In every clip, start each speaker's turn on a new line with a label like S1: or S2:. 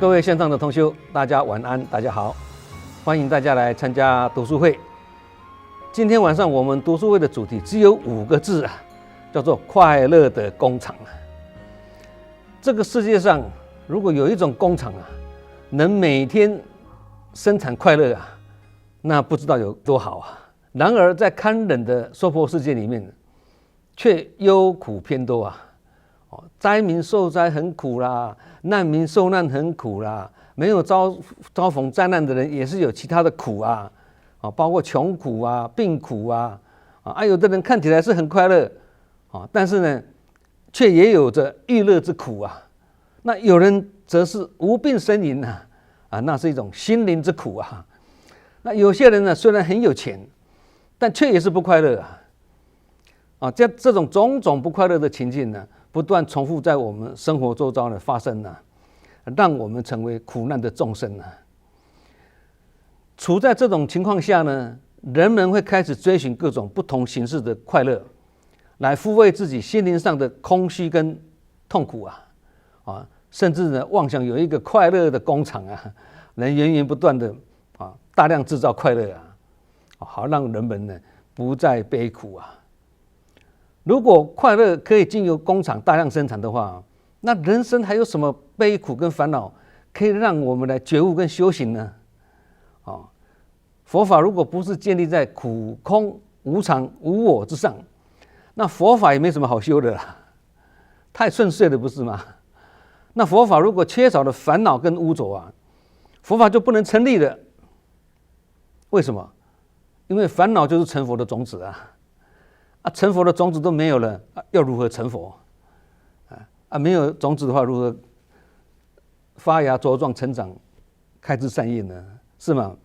S1: 各位线上的同修，大家晚安，大家好，欢迎大家来参加读书会。今天晚上我们读书会的主题只有5个字啊，叫做快乐的工厂。这个世界上如果有一种工厂啊，能每天生产快乐啊，那不知道有多好啊。然而在堪忍的娑婆世界里面，却忧苦偏多啊。灾民受灾很苦啦，难民受难很苦啦，没有遭逢灾难的人也是有其他的苦啊，包括穷苦啊、病苦啊，有的人看起来是很快乐，但是呢，却也有着欲乐之苦啊。那有人则是无病呻吟啊，那是一种心灵之苦啊。那有些人呢，虽然很有钱，但却也是不快乐啊。这种种种不快乐的情境呢，不断重复在我们生活周遭的发生呢，让我们成为苦难的众生呢。处在这种情况下呢，人们会开始追寻各种不同形式的快乐，来抚慰自己心灵上的空虚跟痛苦啊，甚至呢妄想有一个快乐的工厂啊，能源源不断的大量制造快乐好让人们呢不再悲苦啊。如果快乐可以经由工厂大量生产的话，那人生还有什么悲苦跟烦恼可以让我们来觉悟跟修行呢？佛法如果不是建立在苦空无常无我之上，那佛法也没什么好修的啦，太顺遂了不是吗？那佛法如果缺少了烦恼跟污浊啊，佛法就不能成立了。为什么？因为烦恼就是成佛的种子成佛的种子都没有了，要如何成佛？没有种子的话，如何发芽茁壮成长、开枝散叶呢？是吗？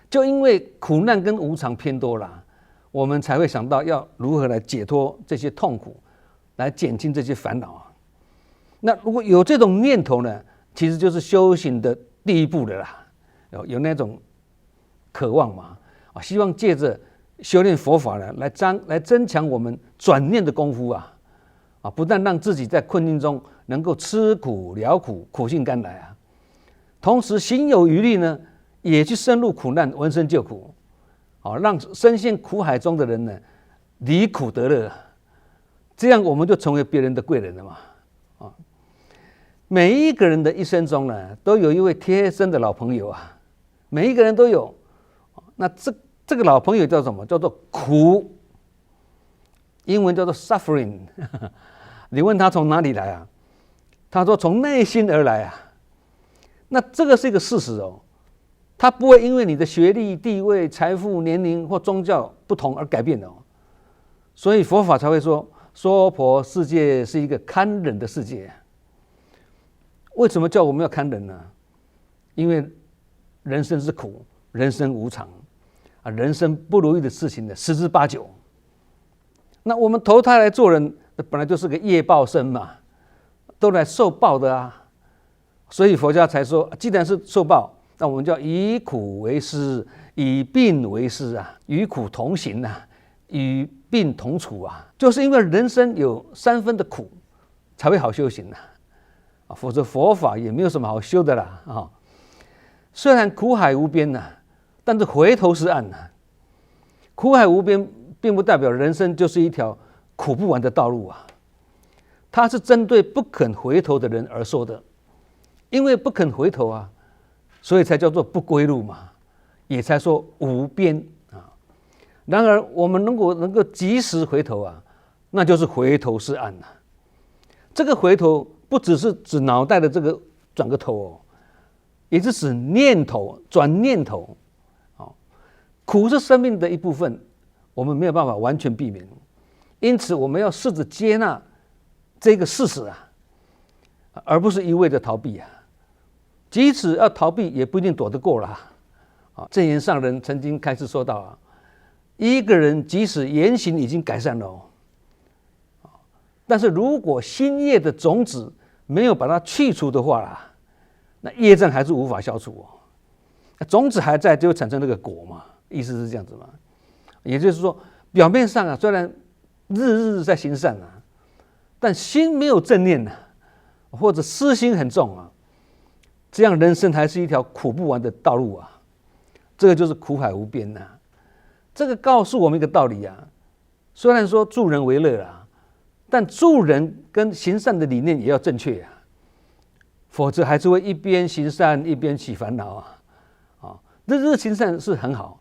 S1: 就因为苦难跟无常偏多啦，我们才会想到要如何来解脱这些痛苦，来减轻这些烦恼那如果有这种念头呢，其实就是修行的第一步的啦。有那种渴望嘛，希望借着修炼佛法呢，来增强我们转念的功夫不但让自己在困境中能够吃苦了苦，苦尽甘来同时心有余力呢，也去深入苦难，闻声救苦让深陷苦海中的人呢离苦得乐，这样我们就成为别人的贵人了嘛每一个人的一生中呢，都有一位贴身的老朋友每一个人都有。那这个老朋友叫什么？叫做苦，英文叫做 suffering 你问他从哪里来他说从内心而来那这个是一个事实他不会因为你的学历、地位、财富、年龄或宗教不同而改变的所以佛法才会说娑婆世界是一个堪忍的世界。为什么叫我们要堪忍呢？因为人生是苦，人生无常人生不如意的事情呢十之八九。那我们投胎来做人，本来就是个业报身嘛，都来受报的所以佛家才说，既然是受报，那我们就要以苦为师，以病为师与苦同行与病同处就是因为人生有3分的苦，才会好修行否则佛法也没有什么好修的啦虽然苦海无边但是回头是岸苦海无边并不代表人生就是一条苦不完的道路它是针对不肯回头的人而说的。因为不肯回头所以才叫做不归路嘛，也才说无边然而我们如果能够及时回头那就是回头是岸这个回头不只是指脑袋的这个转个头也是指念头，转念头苦是生命的一部分，我们没有办法完全避免，因此我们要试着接纳这个事实而不是一味的逃避即使要逃避也不一定躲得过证严上人曾经开始说到一个人即使言行已经改善了但是如果心业的种子没有把它去除的话那业障还是无法消除种子还在，就会产生那个果嘛，意思是这样子嘛。也就是说，表面上虽然日日在行善但心没有正念或者私心很重这样人生还是一条苦不完的道路啊！这个就是苦海无边呐。这个告诉我们一个道理啊，虽然说助人为乐啦，但助人跟行善的理念也要正确啊，否则还是会一边行善一边起烦恼啊！这个行善是很好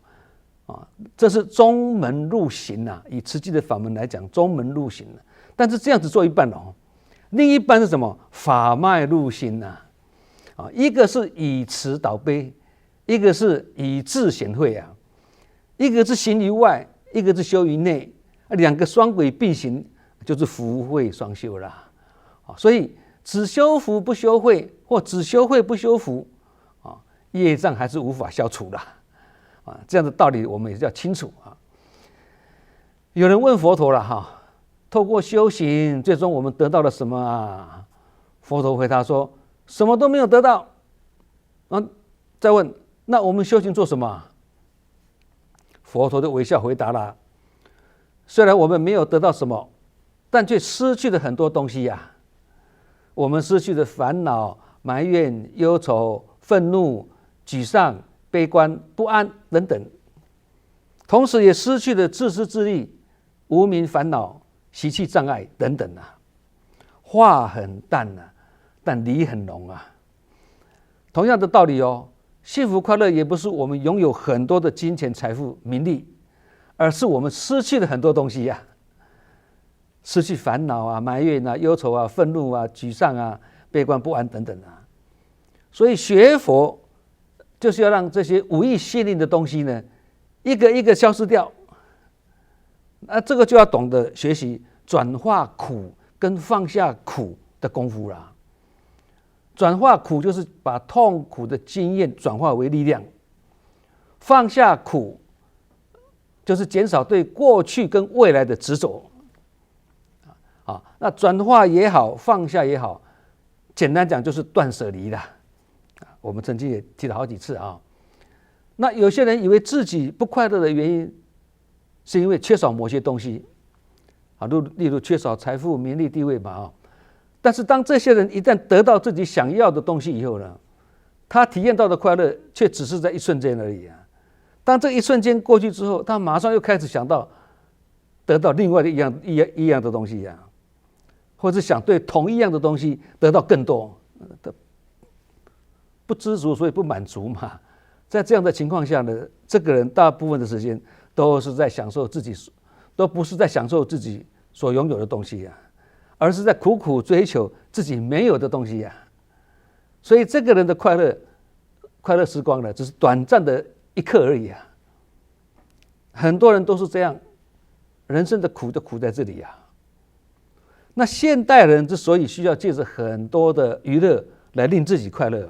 S1: 啊，这是中门入行啊，以慈济的法门来讲，中门入行啊。但是这样子做一半哦，另一半是什么？法脉入心呐！一个是以慈导悲，一个是以智显慧啊，一个是行于外，一个是修于内，两个双轨并行，就是福慧双修啦。所以只修福不修慧，或只修慧不修福，业障还是无法消除的这样的道理我们也要清楚啊。有人问佛陀了哈，透过修行，最终我们得到了什么啊？佛陀回答说，什么都没有得到。再问，那我们修行做什么？佛陀就微笑回答了，虽然我们没有得到什么，但却失去了很多东西呀。我们失去了烦恼、埋怨、忧愁、愤怒、沮丧、悲观、不安等等，同时也失去了自私自利、无明烦恼、习气障碍等等啊。话很淡啊，但理很浓啊。同样的道理哦，幸福快乐也不是我们拥有很多的金钱、财富、名利，而是我们失去了很多东西呀。失去烦恼啊、埋怨啊、忧愁啊、愤怒啊、沮丧啊、悲观不安等等啊。所以学佛就是要让这些无益心灵的东西呢，一个一个消失掉。这个就要懂得学习转化苦跟放下苦的功夫啦。转化苦就是把痛苦的经验转化为力量，放下苦就是减少对过去跟未来的执着。那转化也好，放下也好，简单讲就是断舍离啦。我们曾经也提了好几次啊。那有些人以为自己不快乐的原因，是因为缺少某些东西例如缺少财富、名利、地位嘛但是当这些人一旦得到自己想要的东西以后呢，他体验到的快乐却只是在一瞬间而已啊。当这一瞬间过去之后，他马上又开始想到得到另外的一样的东西啊，或者想对同一样的东西得到更多，不知足所以不满足嘛。在这样的情况下呢，这个人大部分的时间都是在享受自己，都不是在享受自己所拥有的东西啊，而是在苦苦追求自己没有的东西啊。所以这个人的快乐时光呢，只是短暂的一刻而已啊。很多人都是这样，人生的苦就苦在这里啊。那现代人之所以需要借着很多的娱乐来令自己快乐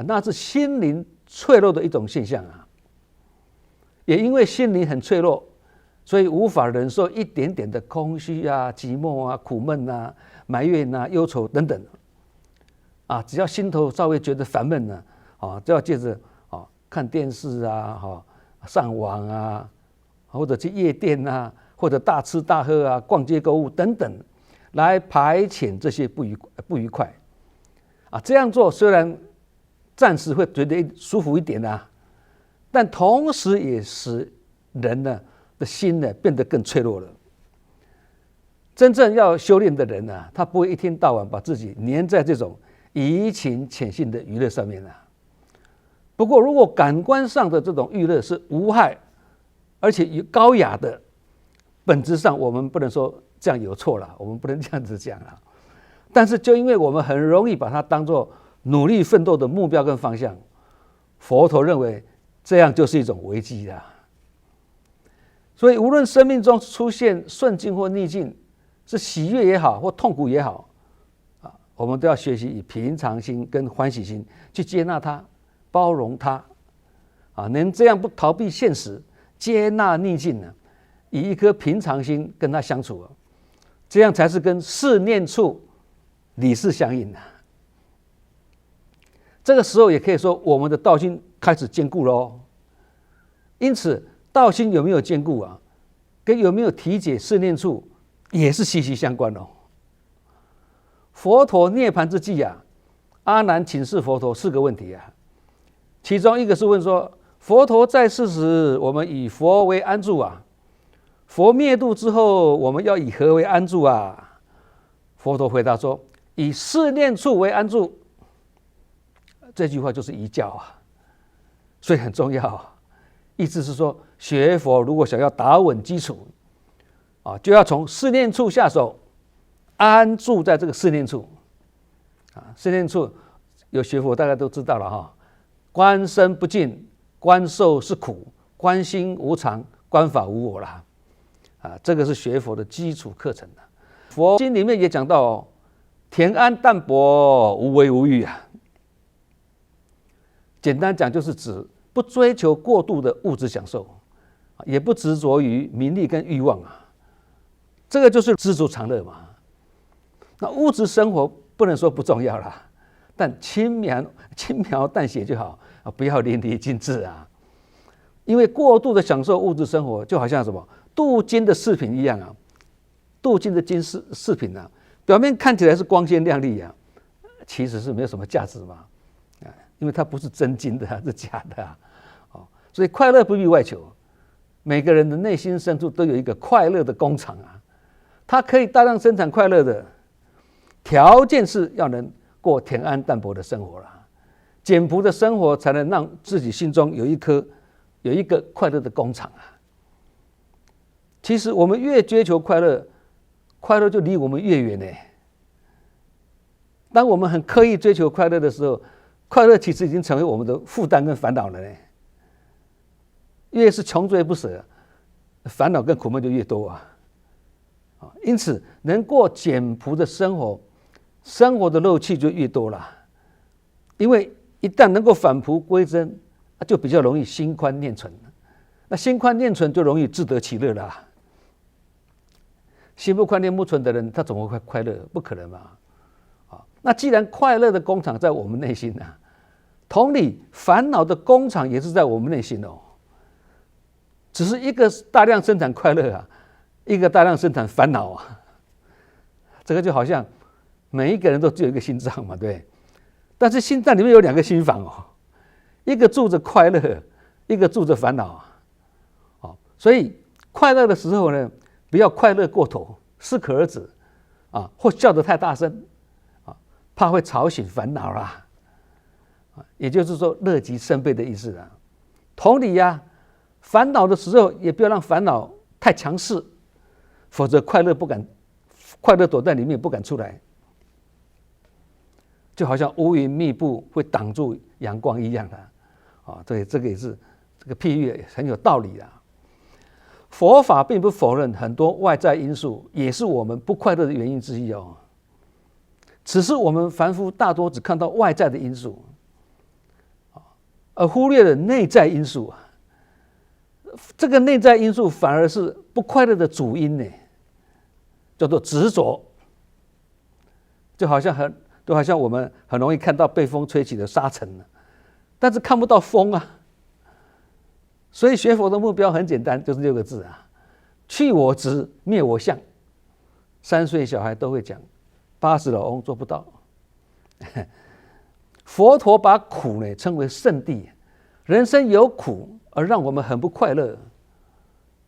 S1: 那是心灵脆弱的一种现象啊。也因为心灵很脆弱，所以无法忍受一点点的空虚啊、寂寞啊、苦闷啊、埋怨啊、忧愁等等只要心头稍微觉得烦闷呢就要借着看电视啊、上网啊，或者去夜店啊，或者大吃大喝啊、逛街购物等等，来排遣这些不愉快这样做虽然暂时会觉得舒服一点但同时也使人的心变得更脆弱了。真正要修炼的人他不会一天到晚把自己黏在这种怡情浅性的娱乐上面不过如果感官上的这种娱乐是无害而且高雅的，本质上我们不能说这样有错了，我们不能这样子讲但是就因为我们很容易把它当作努力奋斗的目标跟方向，佛陀认为这样就是一种危机所以无论生命中出现顺境或逆境，是喜悦也好或痛苦也好我们都要学习以平常心跟欢喜心去接纳它、包容它能这样不逃避现实，接纳逆境以一颗平常心跟它相处这样才是跟事念处理事相应这个时候也可以说我们的道心开始坚固了因此道心有没有坚固跟有没有体解事念处也是息息相关佛陀涅槃之际阿难请示佛陀4个问题啊，其中一个是问说：佛陀在世时，我们以佛为安住啊；佛灭度之后，我们要以何为安住啊？佛陀回答说：以四念处为安住。这句话就是遗教啊，所以很重要啊。意思是说，学佛如果想要打稳基础啊，就要从四念处下手，安住在这个四念处啊。四念处有学佛大家都知道了哈，观身不净，观受是苦，观心无常，观法无我啦。啊，这个是学佛的基础课程的。佛经里面也讲到哦，恬安淡泊，无为无欲啊。简单讲就是指不追求过度的物质享受，也不执着于名利跟欲望啊，这个就是知足常乐嘛。那物质生活不能说不重要啦，但轻描淡写就好啊，不要淋漓尽致啊。因为过度的享受物质生活，就好像什么镀金的饰品一样啊，镀金的金饰品啊，表面看起来是光鲜亮丽啊，其实是没有什么价值嘛。因为它不是真金的，是假的啊，所以快乐不必外求。每个人的内心深处都有一个快乐的工厂啊，它可以大量生产快乐的，条件是要能过恬安淡泊的生活啦，简朴的生活才能让自己心中有一个快乐的工厂啊。其实我们越追求快乐，快乐就离我们越远呢。当我们很刻意追求快乐的时候，快乐其实已经成为我们的负担跟烦恼了呢。越是穷追不舍，烦恼跟苦闷就越多啊。因此，能过简朴的生活，生活的乐趣就越多了。因为一旦能够返璞归真，就比较容易心宽念存。那心宽念存就容易自得其乐了。心不宽念不存的人，他怎么会快乐？不可能嘛。那既然快乐的工厂在我们内心啊，同理，烦恼的工厂也是在我们内心哦。只是一个大量生产快乐啊，一个大量生产烦恼啊。这个就好像每一个人都只有一个心脏嘛，对。但是心脏里面有2个心房哦，一个住着快乐，一个住着烦恼啊。所以快乐的时候呢，不要快乐过头，适可而止啊，或笑得太大声啊，怕会吵醒烦恼啦。也就是说，乐极生悲的意思啊。同理呀，烦恼的时候也不要让烦恼太强势，否则快乐躲在里面不敢出来，就好像乌云密布会挡住阳光一样的啊。对，这个也是这个譬喻很有道理的。佛法并不否认很多外在因素也是我们不快乐的原因之一哦，只是我们凡夫大多只看到外在的因素，而忽略了内在因素啊。这个内在因素反而是不快乐的主因呢，叫做执着。就好像我们很容易看到被风吹起的沙尘，但是看不到风啊。所以学佛的目标很简单，就是6个字啊：去我执，灭我相。3岁小孩都会讲，80老翁做不到。佛陀把苦呢称为圣地，人生有苦而让我们很不快乐，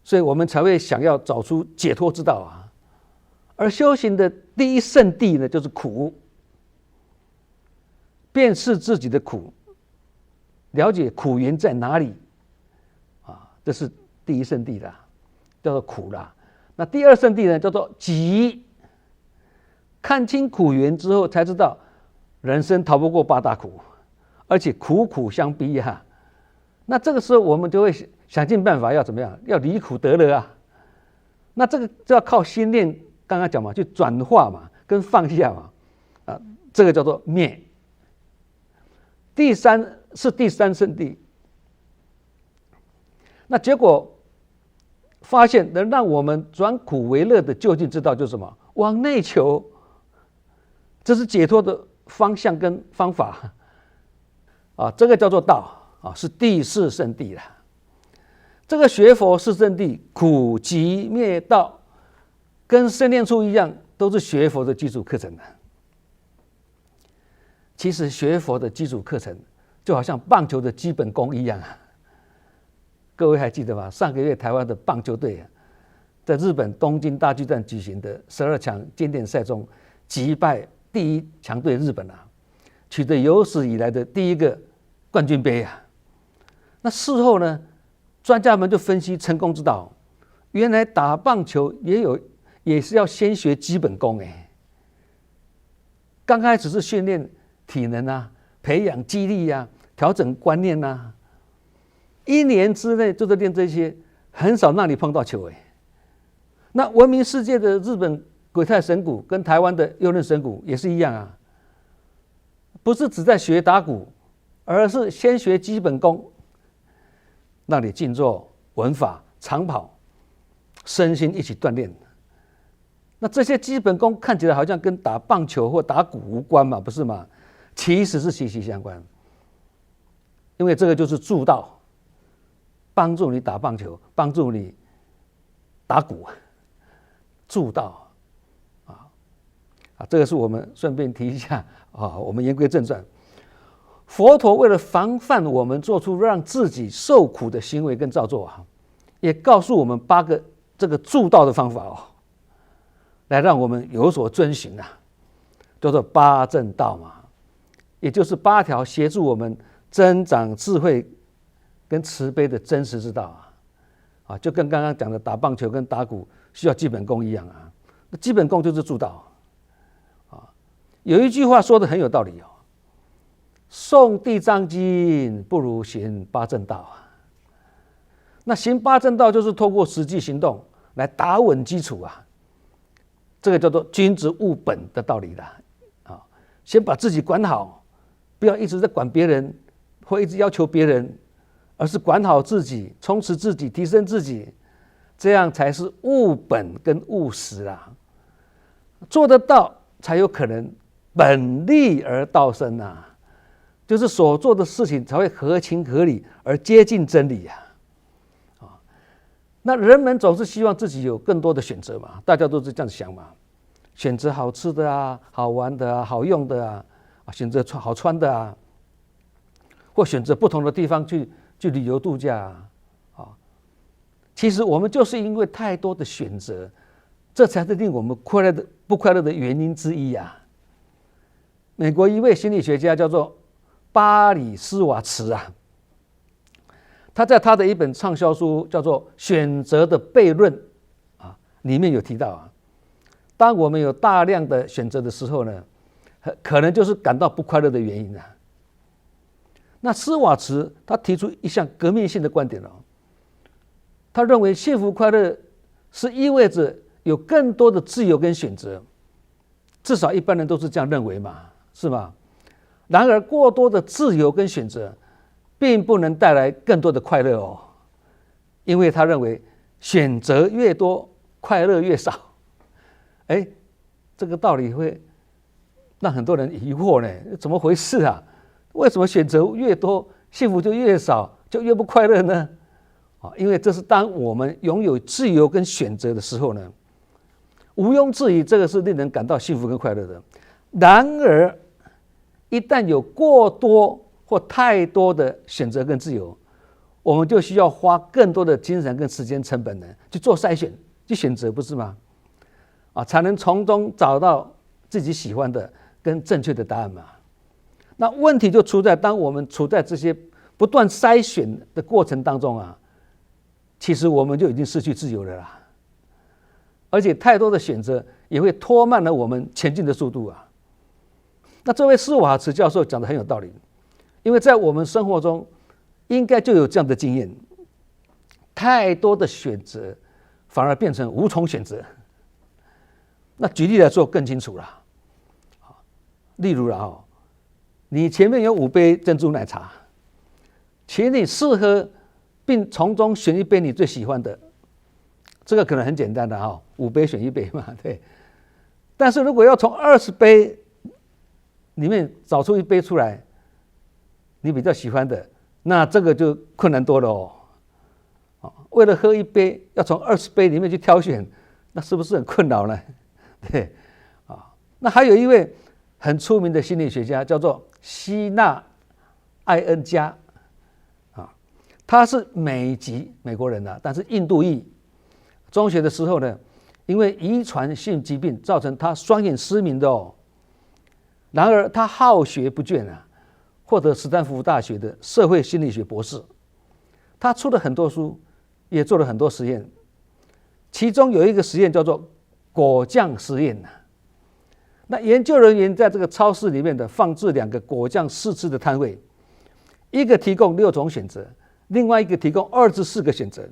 S1: 所以我们才会想要找出解脱之道啊。而修行的第一圣地呢，就是苦，辨识自己的苦，了解苦源在哪里啊，这是第一圣地啦，叫做苦啦。那第2圣地呢，叫做集，看清苦源之后，才知道人生逃不过8大苦，而且苦苦相逼啊。那这个时候我们就会想尽办法要怎么样？要离苦得乐啊。那这个就要靠心念，刚刚讲嘛，去转化嘛，跟放下嘛，啊，这个叫做灭。第3圣地。那结果发现能让我们转苦为乐的究竟之道就是什么？往内求，这是解脱的方向跟方法啊，这个叫做道啊，是第4圣地了。这个学佛4圣地，苦集灭道，跟圣念处一样，都是学佛的基础课程的。其实学佛的基础课程就好像棒球的基本功一样啊。各位还记得吗？上个月台湾的棒球队在日本东京大巨蛋举行的12强经典赛中击败第一强队日本取得有史以来的第一个冠军杯那事后呢，专家们就分析成功之道，原来打棒球也是要先学基本功刚开始是训练体能培养肌力调整观念1年之内就是练这些，很少让你碰到球那闻名世界的日本鬼太神鼓跟台湾的右任神鼓也是一样不是只在学打鼓，而是先学基本功，让你静坐、文法、长跑，身心一起锻炼。那这些基本功看起来好像跟打棒球或打鼓无关嘛，不是吗？其实是息息相关，因为这个就是助道，帮助你打棒球，帮助你打鼓，助道这个是我们顺便提一下我们言归正传。佛陀为了防范我们做出让自己受苦的行为跟造作也告诉我们8个这个助道的方法来让我们有所遵循叫做8正道嘛，也就是8条协助我们增长智慧跟慈悲的真实之道就跟刚刚讲的打棒球跟打鼓需要基本功一样那基本功就是助道有一句话说的很有道理诵地藏经不如行8正道那行8正道就是透过实际行动来打稳基础这个叫做君子务本的道理先把自己管好，不要一直在管别人或一直要求别人，而是管好自己，充实自己，提升自己，这样才是务本跟务实做得到才有可能本立而道生就是所做的事情才会合情合理而接近真理那人们总是希望自己有更多的选择嘛，大家都是这样想嘛，选择好吃的好玩的好用的选择好穿的或选择不同的地方去旅游度假其实我们就是因为太多的选择，这才是令我们不快乐的原因之一美国一位心理学家叫做巴里斯瓦茨他在他的一本畅销书叫做《选择的悖论》里面有提到当我们有大量的选择的时候呢，可能就是感到不快乐的原因那斯瓦茨他提出一项革命性的观点他认为幸福快乐是意味着有更多的自由跟选择，至少一般人都是这样认为嘛，是吗？然而过多的自由跟选择并不能带来更多的快乐因为他认为选择越多快乐越少这个道理会让很多人疑惑呢，怎么回事为什么选择越多幸福就越少，就越不快乐呢？因为这是当我们拥有自由跟选择的时候呢，毋庸置疑这个是令人感到幸福跟快乐的。然而一旦有过多或太多的选择跟自由，我们就需要花更多的精神跟时间成本呢去做筛选，去选择，不是吗？才能从中找到自己喜欢的跟正确的答案嘛。那问题就出在当我们处在这些不断筛选的过程当中其实我们就已经失去自由了而且太多的选择也会拖慢了我们前进的速度那这位斯瓦茨教授讲的很有道理，因为在我们生活中应该就有这样的经验，太多的选择反而变成无从选择。那举例来说更清楚了，例如你前面有5杯珍珠奶茶，请你试喝并从中选一杯你最喜欢的，这个可能很简单的5杯选1杯嘛，对。但是如果要从20杯里面找出1杯出来你比较喜欢的，那这个就困难多了为了喝1杯要从20杯里面去挑选，那是不是很困扰呢？对那还有一位很出名的心理学家叫做希纳艾恩加啊，他是美籍美国人但是印度裔。中学的时候呢，因为遗传性疾病造成他双眼失明的哦。然而他好学不倦获得斯坦福大学的社会心理学博士。他出了很多书，也做了很多实验，其中有一个实验叫做果酱实验那研究人员在这个超市里面放置2个果酱试吃的摊位，一个提供6种选择，另外一个提供24个选择。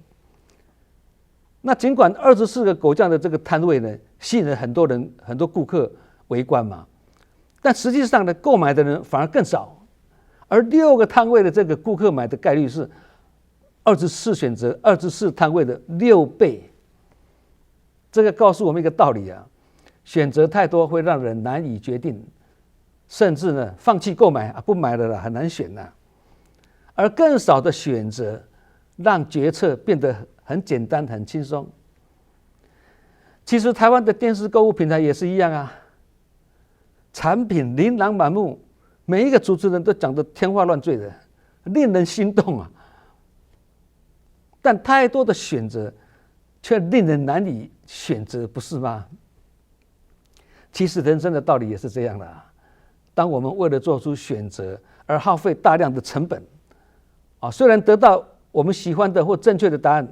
S1: 那尽管24个果酱的这个摊位呢，吸引了很多人、很多顾客围观嘛，但实际上呢，购买的人反而更少，而6个摊位的这个顾客买的概率是24摊位的6倍。这个告诉我们一个道理选择太多会让人难以决定，甚至呢放弃购买不买了很难选而更少的选择让决策变得很简单很轻松。其实台湾的电视购物平台也是一样产品琳琅满目，每一个主持人都讲得天花乱坠的，令人心动但太多的选择却令人难以选择，不是吗？其实人生的道理也是这样的当我们为了做出选择而耗费大量的成本虽然得到我们喜欢的或正确的答案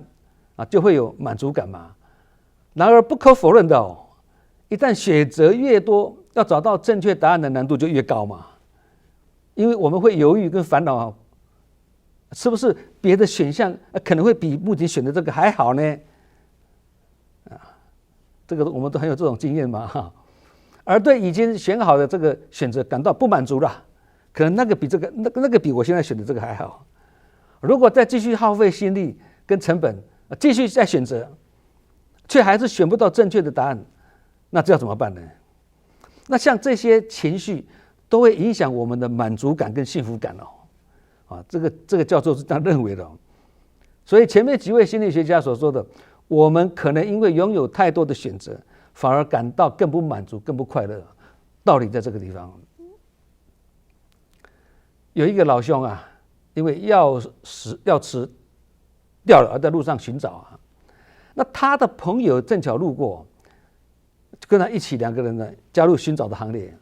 S1: 就会有满足感嘛。然而不可否认的一旦选择越多，要找到正确答案的难度就越高嘛。因为我们会犹豫跟烦恼是不是别的选项可能会比目前选的这个还好呢？这个我们都很有这种经验嘛而对已经选好的这个选择感到不满足了，可能那个比这个那个比我现在选的这个还好。如果再继续耗费心力跟成本，继续再选择，却还是选不到正确的答案，那这要怎么办呢？那像这些情绪都会影响我们的满足感跟幸福感这个教授是这样认为的所以前面几位心理学家所说的，我们可能因为拥有太多的选择，反而感到更不满足更不快乐，道理在这个地方。有一个老兄因为钥匙掉了而在路上寻找那他的朋友正巧路过，跟他一起2个人呢加入寻找的行列。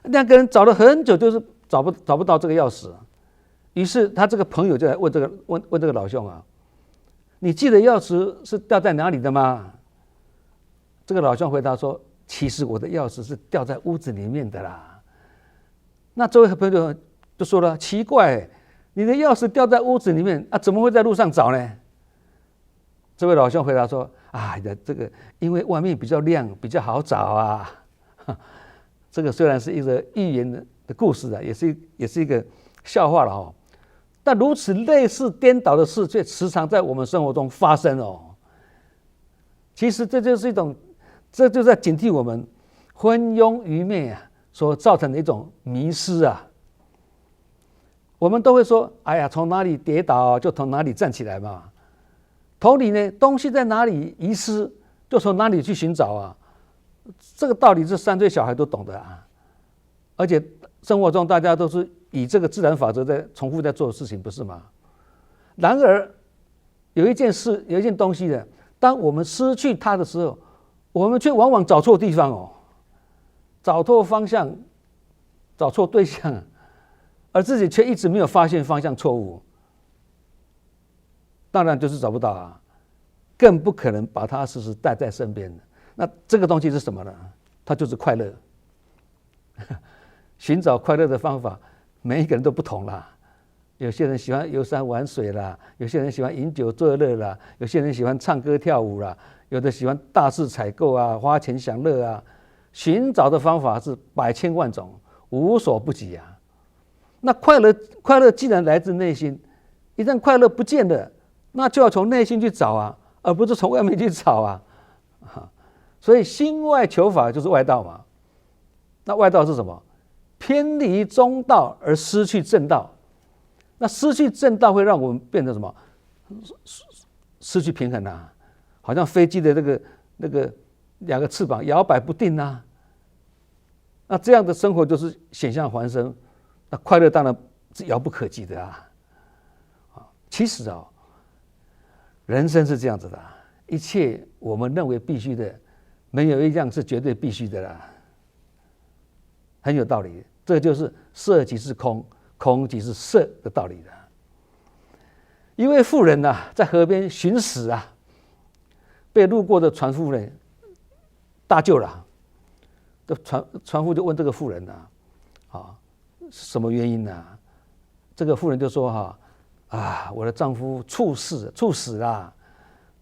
S1: 2个人找了很久，就是找不到这个钥匙于是他这个朋友就来问这个老兄你记得钥匙是掉在哪里的吗？这个老兄回答说，其实我的钥匙是掉在屋子里面的啦。那这位朋友就说了，奇怪，你的钥匙掉在屋子里面怎么会在路上找呢？这位老兄回答说，这个因为外面比较亮，比较好找这个虽然是一个寓言的故事也是一个笑话了但如此类似颠倒的事却时常在我们生活中发生其实这就在警惕我们昏庸愚昧所造成的一种迷失我们都会说，从哪里跌倒就从哪里站起来嘛。同理呢，东西在哪里遗失，就从哪里去寻找这个道理是3岁小孩都懂的而且生活中大家都是以这个自然法则在重复在做的事情，不是吗？然而有一件东西呢，当我们失去它的时候，我们却往往找错地方找错方向，找错对象而自己却一直没有发现方向错误，当然就是找不到更不可能把它时时带在身边。那这个东西是什么呢？它就是快乐。寻找快乐的方法每一个人都不同啦，有些人喜欢游山玩水啦，有些人喜欢饮酒作乐啦，有些人喜欢唱歌跳舞啦，有的喜欢大肆采购花钱享乐寻找的方法是百千万种，无所不及那快乐既然来自内心，一旦快乐不见了，那就要从内心去找而不是从外面去找所以心外求法就是外道嘛。那外道是什么？偏离中道而失去正道。那失去正道会让我们变成什么？失去平衡好像飞机的那个2个翅膀摇摆不定那这样的生活就是险象环生，那快乐当然是遥不可及的啊。其实人生是这样子的，一切我们认为必须的，没有一样是绝对必须的啦，很有道理。这就是色即是空，空即是色的道理的。一位妇人在河边寻死被路过的船夫呢搭救了。船夫就问这个妇人什么原因呢？这个妇人就说我的丈夫猝死啦，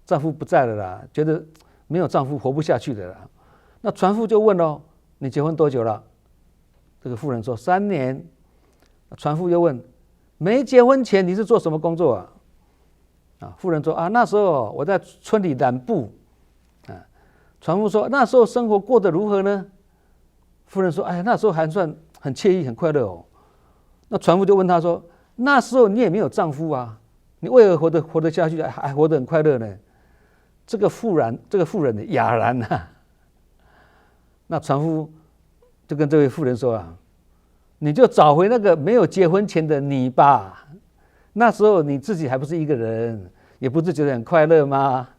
S1: 丈夫不在了啦，觉得没有丈夫活不下去的啦。那船夫就问你结婚多久了？这个妇人说3年。船夫又问，没结婚前你是做什么工作妇人说那时候我在村里染布。船夫说那时候生活过得如何呢？妇人说那时候还算很惬意很快乐那船夫就问他说，那时候你也没有丈夫你为何活得下去，还活得很快乐呢？这个妇人哑然那船夫就跟这位妇人说你就找回那个没有结婚前的你吧，那时候你自己还不是一个人，也不是觉得很快乐吗？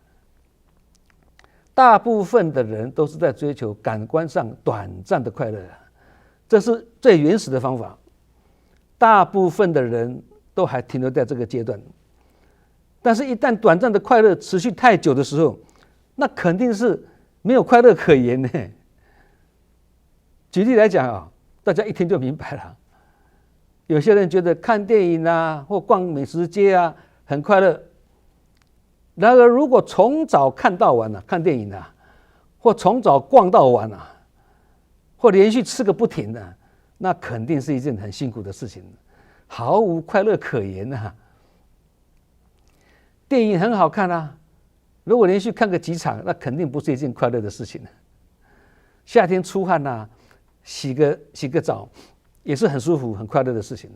S1: 大部分的人都是在追求感官上短暂的快乐，这是最原始的方法。大部分的人都还停留在这个阶段，但是一旦短暂的快乐持续太久的时候，那肯定是没有快乐可言呢。举例来讲大家一听就明白了。有些人觉得看电影或逛美食街很快乐，然而如果从早看到晚看电影或从早逛到晚或连续吃个不停那肯定是一件很辛苦的事情，毫无快乐可言电影很好看如果连续看个几场，那肯定不是一件快乐的事情。夏天出汗洗个澡也是很舒服很快乐的事情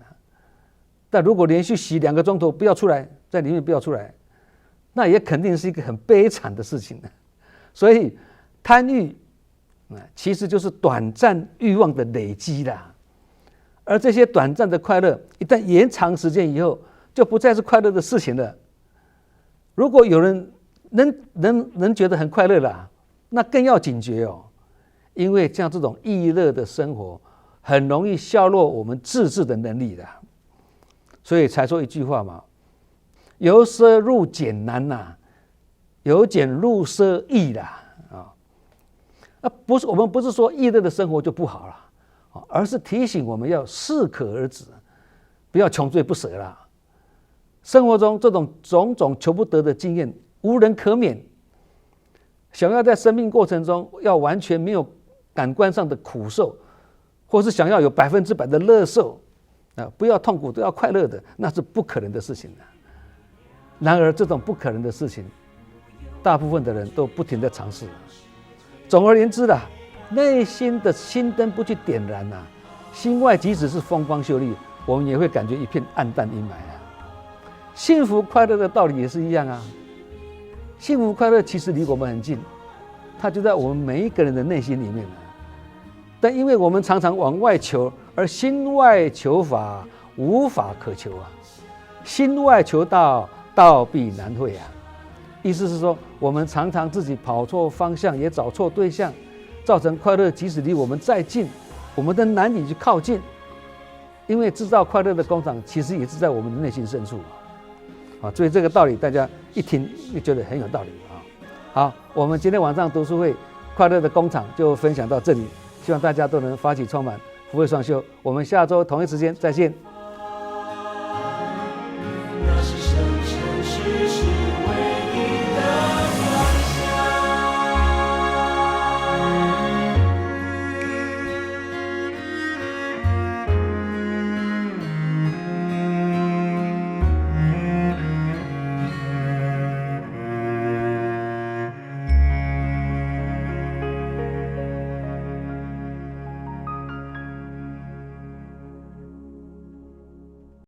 S1: 但如果连续洗2个钟头不要出来，在里面不要出来，那也肯定是一个很悲惨的事情。所以贪欲其实就是短暂欲望的累积啦，而这些短暂的快乐一旦延长时间以后，就不再是快乐的事情了。如果有人能觉得很快乐啦，那更要警觉因为像这种逸乐的生活很容易削弱我们自制的能力的。所以才说一句话嘛，由奢入俭难由俭入奢易啦不是，我们不是说逸乐的生活就不好了而是提醒我们要适可而止，不要穷追不舍啦。生活中这种种种求不得的经验无人可免，想要在生命过程中要完全没有感官上的苦受，或是想要有100%的乐受不要痛苦都要快乐的，那是不可能的事情然而这种不可能的事情，大部分的人都不停地尝试总而言之内心的心灯不去点燃心外即使是风光秀丽，我们也会感觉一片暗淡阴霾幸福快乐的道理也是一样幸福快乐其实离我们很近，它就在我们每一个人的内心里面但因为我们常常往外求，而心外求法无法可求心外求道，道必难会意思是说，我们常常自己跑错方向，也找错对象，造成快乐即使离我们再近，我们都难以去靠近。因为制造快乐的工厂其实也是在我们的内心深处所以这个道理大家一听就觉得很有道理好，我们今天晚上读书会快乐的工厂就分享到这里，希望大家都能发起充满，福慧双修。我们下周同一时间再见。